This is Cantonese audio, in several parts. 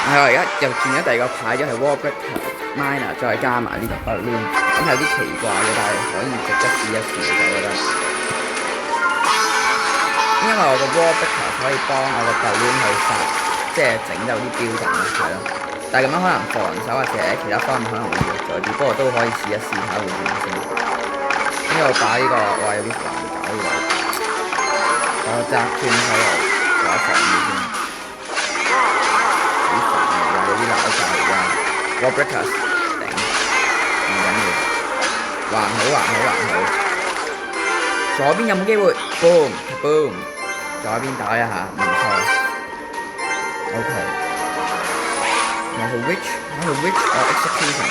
係我而家又轉咗第二個牌，就係 Warbreaker Miner，再加埋呢個 Balloon，咁係有啲奇怪嘅，但係可以值得試一試嘅，我覺得。因為我個 Warbreaker 可以幫我個 Balloon 去殺，即係整到啲標準咯，係咯。但係咁樣可能防守或者其他方面可能會弱咗啲，不過都可以試一試睇會點先。因為我打呢個，哇有啲煩搞呢個，我揸圈喺度做一防嘅先。有啲鬧晒而家 Warbreakers 頂，唔緊要，還好。左邊有冇機會 ？Boom boom， 左邊打一下，唔錯。OK， 有個 Witch 哦 Execution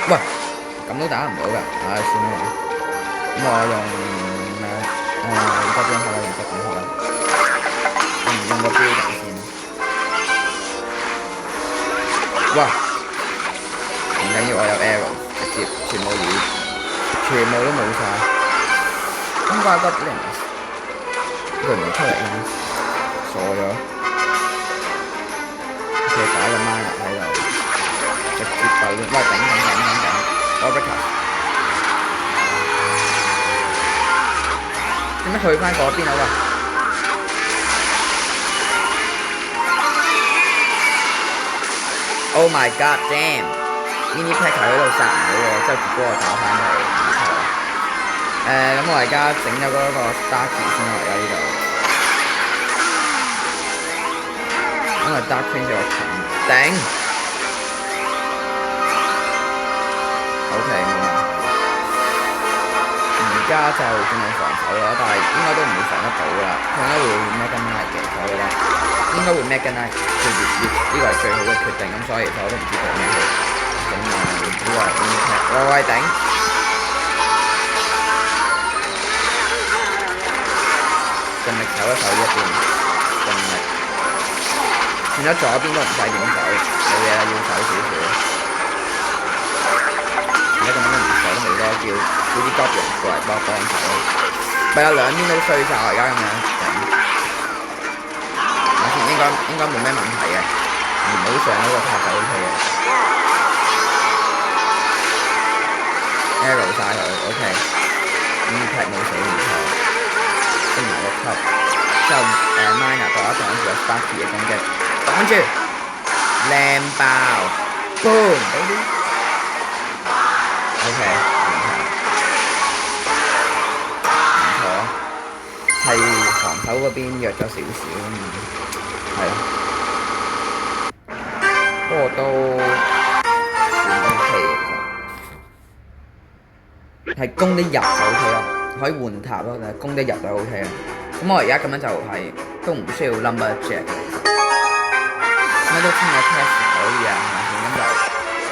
喂，咁都打唔到㗎，唉算啦。咁我用咩？用側邊好啦，用個標準先。哇！唔緊要，我有 arrow， 直接全部都冇晒。咁怪得靈，佢唔出嚟嘅，傻咗。佢打個 mana 喺度，直接爆咗，喂頂 Warbreaker 點解去翻嗰邊啊？喂！Oh my god damn！Mini Packer 喺度殺唔到喎，之後結果我打翻佢，唔錯。咁我而家整咗嗰個 Starkey 先啦，而家呢度。因為 Dark Queen 叫我近頂。OK 冇問題。而家就盡量防守啦，但係應該都唔會防得到㗎啦，佢應該會 Mega Knight 嘅，我覺得。應該會 Mega Knight，呢個係最好嘅決定，咁所以其實我都唔知道咩去整呢個 Mini Pack， 喂頂，盡力守一守呢一邊，盡力。轉咗左邊都唔使點走，冇嘢啦，要守少少。而家咁樣都唔守得好多，叫啲 Goblin 過嚟幫手。咪有兩邊都衰晒，而家咁樣頂。應該冇咩問題嘅，唔好上嗰個塔就 OK 嘅。arrow 晒佢 OK， Mini Pack 冇死唔錯，升埋個級。之後Miner 擋住個 Starkey 嘅攻擊，擋住靚爆 ，boom baby OK 唔錯，係防守嗰邊弱咗少少。係咯，不過都算 OK 嘅，係攻得入就 OK 咯，可以換塔咯，但係攻得入就 OK 啦。咁我而家咁樣就係都唔需要 Lumberjack 嘅，咁都清咗 test 可以啊，咁就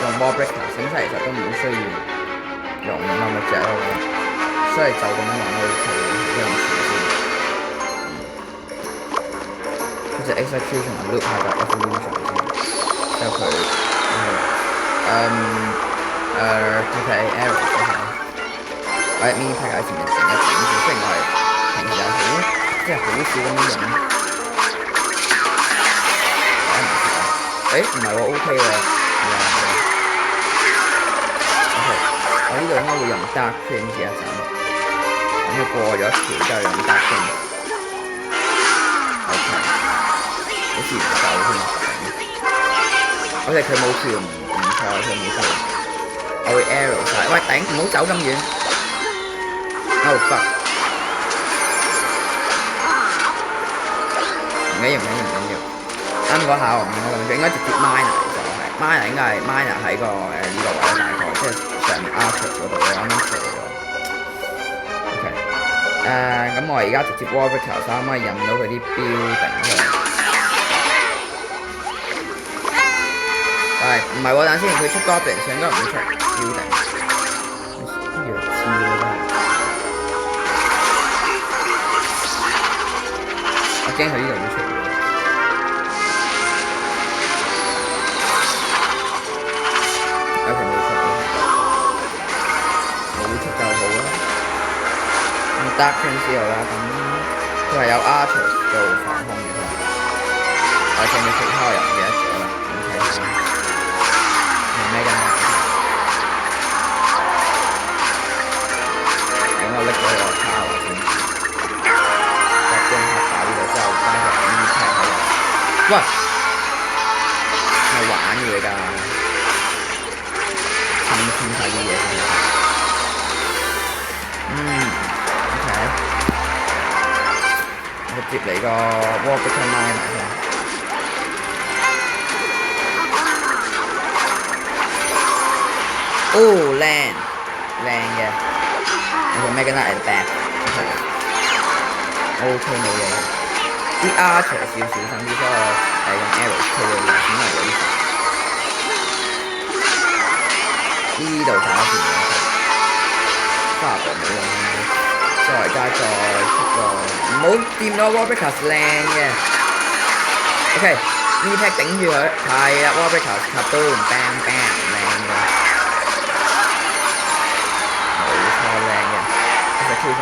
用 Warbreaker 整出嚟就都唔需要用 Lumberjack 咯，所以就咁樣玩都 OK 嘅，用錢先。隻 execution 啊 loop 下個 evolution 先，之後佢OK arrow 嗰下，我喺 Mini Pack 喺前面整一整住，雖然我係平時係即係好少咁樣用，唔係喎 OK 喎 ，OK 我呢度應該會用 Dark Queen 一陣，咁佢過咗條之後用 Dark Queen。OK。好似唔夠添，我哋佢冇跳唔錯，佢冇跳，我會 arrow 晒，喂頂，唔好走咁遠 ，oh fuck，唔緊要，啱嗰下我唔應該咁，應該直接 Miner 就係 Miner 應該係 Miner 喺個呢個位大概，即係上面 Archer 嗰度，我啱啱錯咗 ，OK，咁我而家直接 Warbreaker 可唔可以引到佢啲標頂出嚟？係唔係喎？等先，佢出 Goblin 應該唔會出標頂，弱智喎真係。我驚佢呢度會出。有佢冇出，冇出就好啦。咁 Dark Queen 之後啦，咁佢係有 Archer 做防空嘅，我仲有其他人唔記得咗啦。OK。係玩嘢㗎，清晒啲嘢先。OK， 我直接嚟個 Warbricker Miner 先。哦，靚嘅，我做咩跟得係 back OK 冇嘢嘅。啲 archer 小心啲，所以我用 arrow 推佢哋，點解有啲煩？呢度搞掂咗，花博冇用啦。再加再出個，唔好掂到 Warbricker 靚嘅。OK， 呢 pack 頂住佢，係啦 ，Warbricker kaboom bang bang 靚嘅。解決唔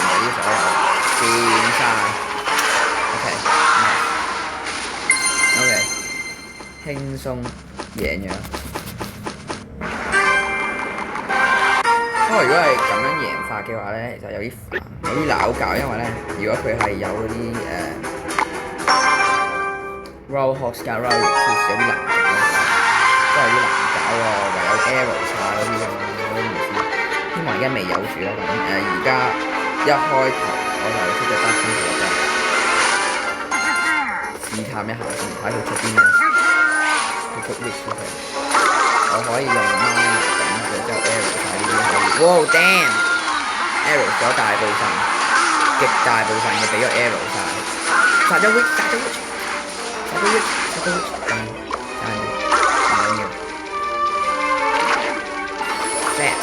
到啲所有掂晒 OK 輕鬆贏咗。不過如果係咁樣贏法嘅話咧，其實有啲煩，有啲拗教，因為咧，如果佢係有嗰啲Rollhogs 加 Roll Recruits 有啲難搞，真係有啲難搞喎，唯有 Arrow 晒嗰啲咁，我都唔知。希望而家未有住啦，咁而家一開頭我就出隻 Dark Prince 落嚟試探一下先，睇佢出邊咩，佢出 Witch 出嚟，我可以用 Miner 頂佢，之後 Arrow 晒呢啲可以。哇 damn！Arrow 咗大部分，極大部分嘅俾咗 Arrow 晒，殺咗 Witch， 殺咗 Witch， 爭啲唔緊要。Fat。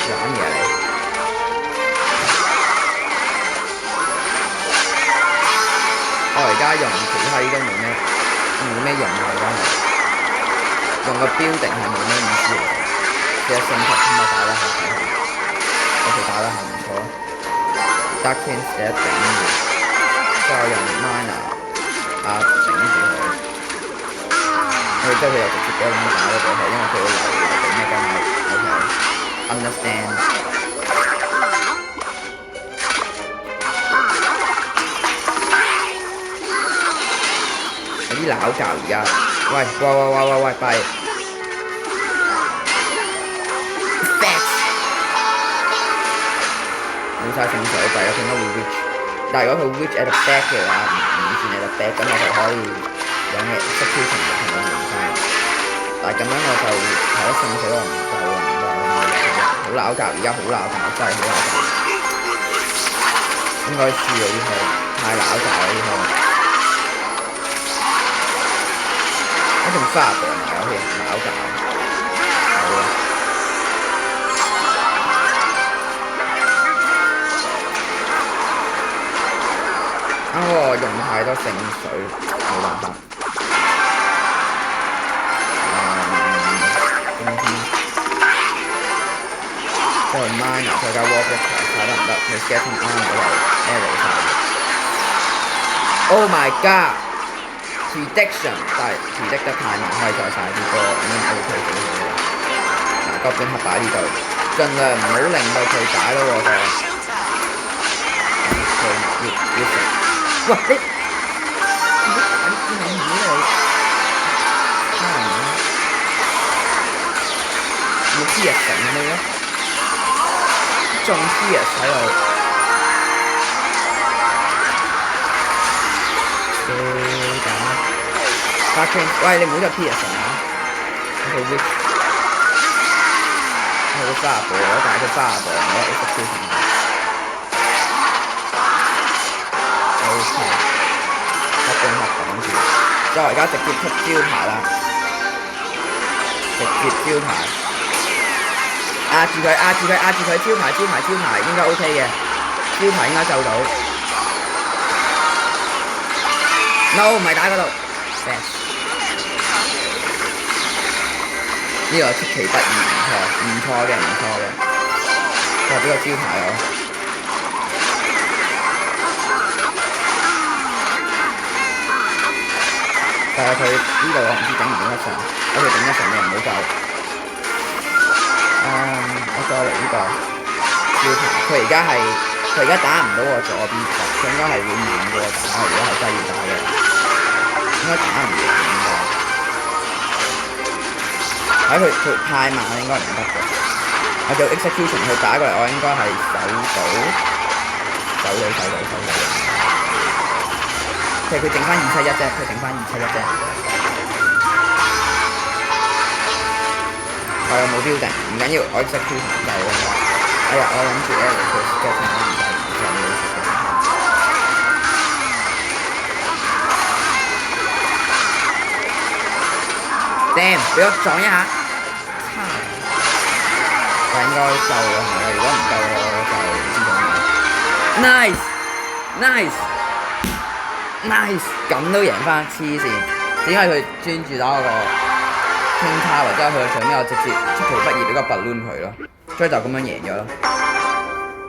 玩嘢嚟，我而家用其他都冇咩用啊！而家用個標定係冇咩意思嚟嘅，其實升級咁啊打得下，我哋打得下唔錯。Dark Prince 一頂住，之後用 Miner 頂住佢，之後佢又直接俾我咁打咗過去，因為佢會留俾咩金物 OK。Understand 有啲拗教而家，喂，弊 ，facts 冇晒聖水幣，佢應該會 reach， 但係如果佢 reach at the back 嘅話，唔算 at the back，咁我就可以有嘅 execution 同佢換翻，但係咁樣我就係咯聖水我唔夠啊。好鬧交，而家好鬧交，真係好鬧交。應該輸啊！呢鋪太鬧交啦！呢鋪我仲花過埋有啲鬧交，好啊！我用太多聖水，冇辦法。再 Miner 再加 Warbricker 睇得唔得？你 Getting On 嗰度 Arrow 晒。Oh my god！ Prediction， 但係 predict 得太慢，可以再晒啲歌，咁樣 OK 幾好嘅。嗱，嗰邊黑擺呢度，盡量唔好令到佢解咯，我覺得。要食。喂，你打啲邊撚魚你？要啲人成咁樣。中 Pierce 喺度，Dark Prince， 喂你唔好再 Pierce 啊！我好 Witch， 我好花火，但係佢花火我 execution。OK， 一定係擋住，之後而家直接出招牌啦，直接招牌。壓住佢，招牌應該 OK 嘅，招牌應該救到。No， 唔係打嗰度。呢個出其不意，唔錯嘅。再俾個招牌我。但係佢呢度我唔知頂唔頂得上，我哋頂得上嘅唔好救。我再嚟呢個招牌，佢而家打唔到我左邊角，佢應該係會慢過我打，如果係真係要打嘅，應該打唔贏應該。睇佢太慢應該唔得嘅。我做 execution 佢打過嚟，我應該係守到。其實佢剩翻271啫，我又冇標定，唔緊要，我 execution 就咁啦。哎呀，我諗住 L 佢 get 成我唔使，damn， 俾我撞一下，我應該夠啦，係啦，如果唔夠我就唔知點。nice，咁都贏翻，黐線！只因為佢專注打嗰個King Tower，之後去到最尾我直接出其不意俾個 balloon 佢咯，所以就咁樣贏咗咯。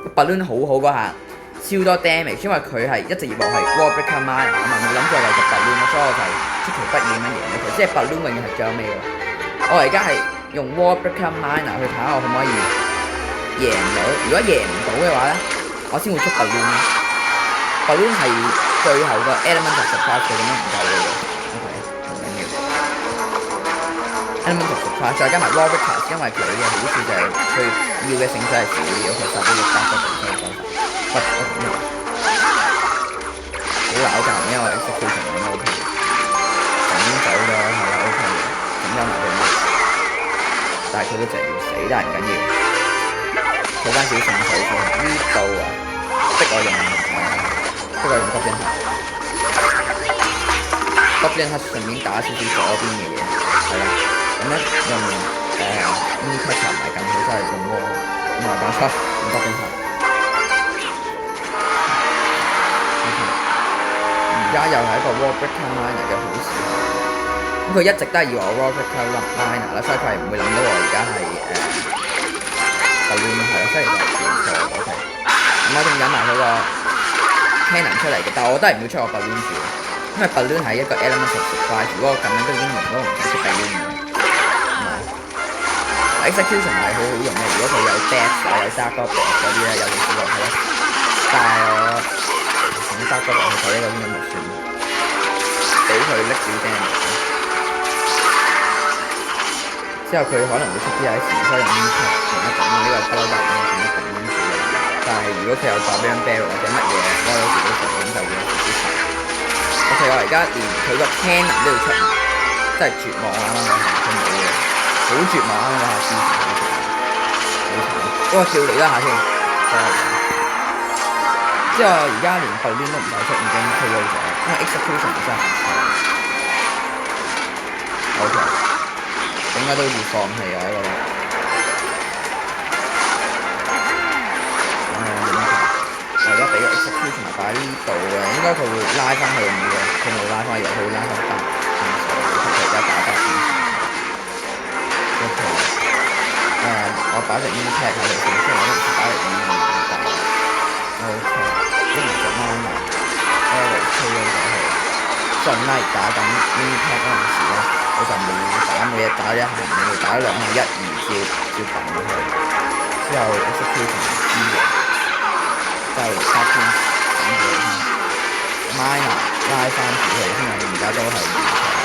個 balloon 好嗰下，超多 damage， 因為佢係一直以為係 Wall Breaker Miner 啊嘛，冇諗住係為個 balloon，所以我就出其不意咁樣贏咗佢。即係 balloon 永遠係最後尾喎。我而家係用 Wall Breaker Miner 去睇下我可唔可以贏到。如果贏唔到嘅話咧，我先會出 balloon。balloon 係最後個 element of surprise 咁樣唔夠嘅喎。element of surprise 再加埋 Wall Breaker， 因為佢嘅好處就係佢要嘅性質係少啲，佢實都要加多啲方法。好鬧交，因為 execution 咁 OK， 咁走咗係啦 OK， 咁優埋佢乜？但係佢都淨係要死，但係唔緊要，儲翻少勝數先。呢度啊，逼我用Goblin Hut 順便打少少左邊嘅嘢，係啦。咁咧用Mini Catcher 唔係咁好，真係用喎。唔係講錯，用Goblin Hut。而家又係一個 Wall Breaker Miner 嘅好時候。咁佢一直都係以為我 Wall Breaker Miner 啦，所以佢係唔會諗到我而家係balloon係啦，雖然就係錯 OK。咁我仲引埋佢個Cannon 出嚟嘅，但係我都係唔會出我 balloon 住，因為 balloon 係一個 element of surprise， 如果我咁樣都已經用咗，我唔想出 balloon 嘅。execution 係好用嘅，如果佢有 dash 啊有 dark goblin 嗰啲咧，有少少落去咯。但係我用 dark goblin 去睇呢個應該就算，俾佢拎少 damage。之後佢可能會出 DIC，所以用 mini cat 同一種呢個不嬲得嘅點一點住。但係如果佢有 Barbarian Barrel 或者乜嘢，我有時都做咁就會有少少煩。OK， 我而家連佢個 Cannon 都要出埋，真係絕望啊！佢冇嘅，好絕望啊！我下次好慘。不過照嚟啦下先，之後而家連 balloon 都唔使出，已經 KO 咗，因為 execution 真係唔錯。OK， 應該都要放棄我呢個。我而家俾個 execution 擺呢度嘅，應該佢會拉翻去嘅，佢冇拉翻入，佢會拉翻翻。佢而家打得OK， 我擺隻 mini cat 喺度先，雖然我都唔擺嚟咁樣打。OK， 都唔做乜嘢 ，L 推咗上去，順拉打緊 mini cat 嗰陣時咧，我就冇嘢打一下，冇打兩下1、2招揼咗佢，之後 execution 之後。就插片頂住佢 ，Miner 拉翻住佢先啊！而家都係唔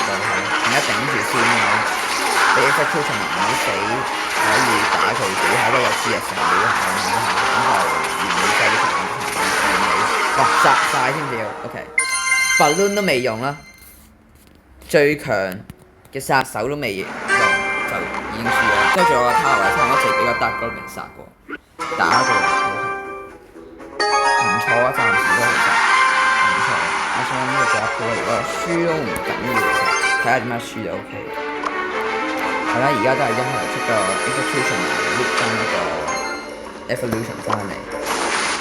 錯，而家頂住先啊！俾 execution 唔好死，可以打佢幾下都有2日成幾下咁就完美晒啲完美，哇殺晒添仲要 ，OK，balloon 都未用啦，最強嘅殺手都未用就已經輸咗，跟住我個 tower 差唔多一直俾個 dark goblin 殺過，打過。唔錯啊，暫時都其實唔錯。我想呢個做一鋪嚟咯，輸都唔緊要，睇下點樣輸就 OK。係啦，而家都係一開頭出個 execution loop 翻一個 evolution 翻嚟，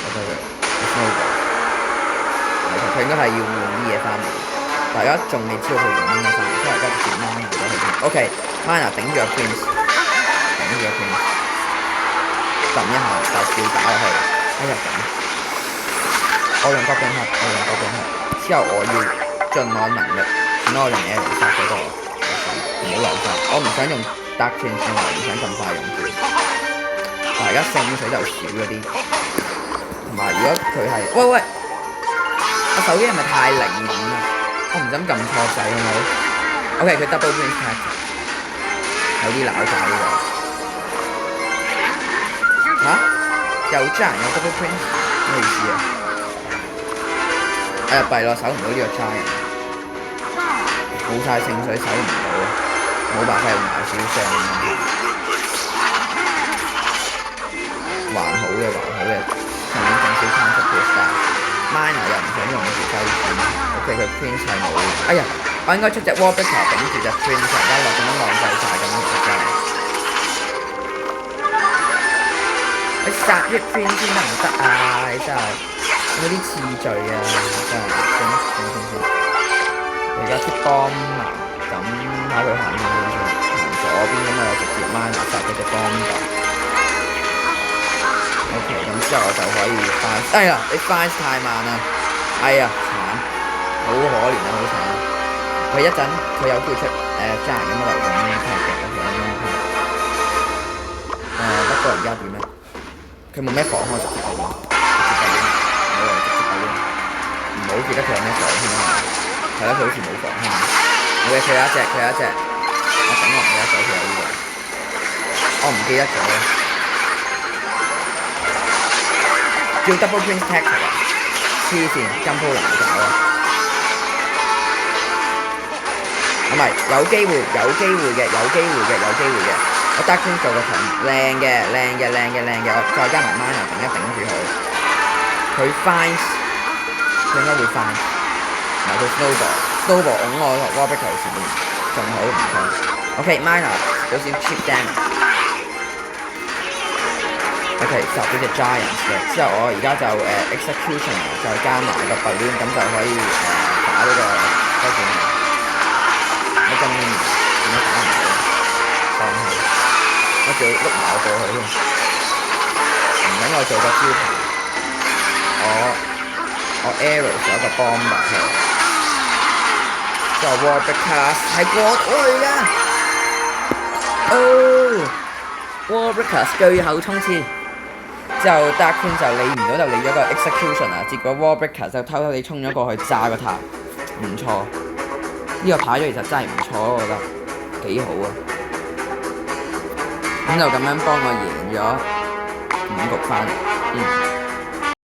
我覺得佢應該係要換啲嘢翻嚟，大家仲未知道佢用啲咩翻嚟，所以而家直接 miner 咗佢先。OK，miner 頂住個 prince， 頂住個 prince， 撳一下就照打落去，哎呀咁。我用 Goblin Hut， 之後我要盡我能力，盡我用嘢嚟殺嗰個，唔好流失。我唔想用 Dark Prince， 我唔想咁快用住。但係而家聖水就少咗啲，同埋如果佢係，喂，我手機係咪太靈敏啊？我唔想撳錯掣好冇 ？OK， 佢 Double Prince Tag，有啲鬧炸呢個。嚇？又爭人有 double prince， 咩意思啊？哎呀弊咯，守唔到呢個 giant， 冇晒聖水守唔到，冇辦法用埋少傷咁樣。還好嘅，上面整少 counter push 但 Minor 又唔想用住飛線 ，OK 佢 Prince 係冇。哎呀，我應該出隻 Warbreaker 頂住隻 Prince， 而家咁樣浪費晒咁樣真係。你殺一 Prince 先得唔得啊？你真係有啲次序啊！真係，算。你而家出幫嘛？咁睇佢行邊邊先，行左邊咁我直接 Minor 殺嗰隻幫度。OK， 咁之後我就可以翻。哎呀，你翻太慢啦！哎呀，慘，好可憐啊，好慘。佢一陣佢有機會出爭人咁嘅流動咁樣踢嘅，不過而家點咧？佢冇咩防開直接爆咯，直接爆咯，唔好記得佢有咩防添啊！係啦，佢好似冇防添。冇嘅，佢有一隻，我整落去一手佢有呢個，我唔記得咗。叫 double prince tag 啊！黐線，金鋪難搞啊！唔係，有機會嘅。我 dark prince 做個盾，靚嘅，我再加埋 minor 頂住佢。佢 fine， 佢應該會 fine。唔係佢 snowball 拱我 Warbreaker 前面，仲好唔錯。OK minor 有少 cheap damage。OK， 殺咗隻 Giant 嘅，之後我而家就Executioner 再加埋個 Balloon， 咁就可以打呢個嗰款。我咁點解打唔到？放棄，我仲要碌埋我過去添。唔緊我做個招牌，我 Arrow 有一個 bomb 落去，之後 Warbreaker 係過去㗎。Warbreaker 最後衝刺。之後 Dark Queen 就理唔到就理咗個 Execution 啊，結果 Warbreaker 就偷偷地衝咗過去炸個塔，唔錯。呢個牌咗其實真係唔錯，我覺得幾好啊。咁就咁樣幫我贏咗5局翻嚟。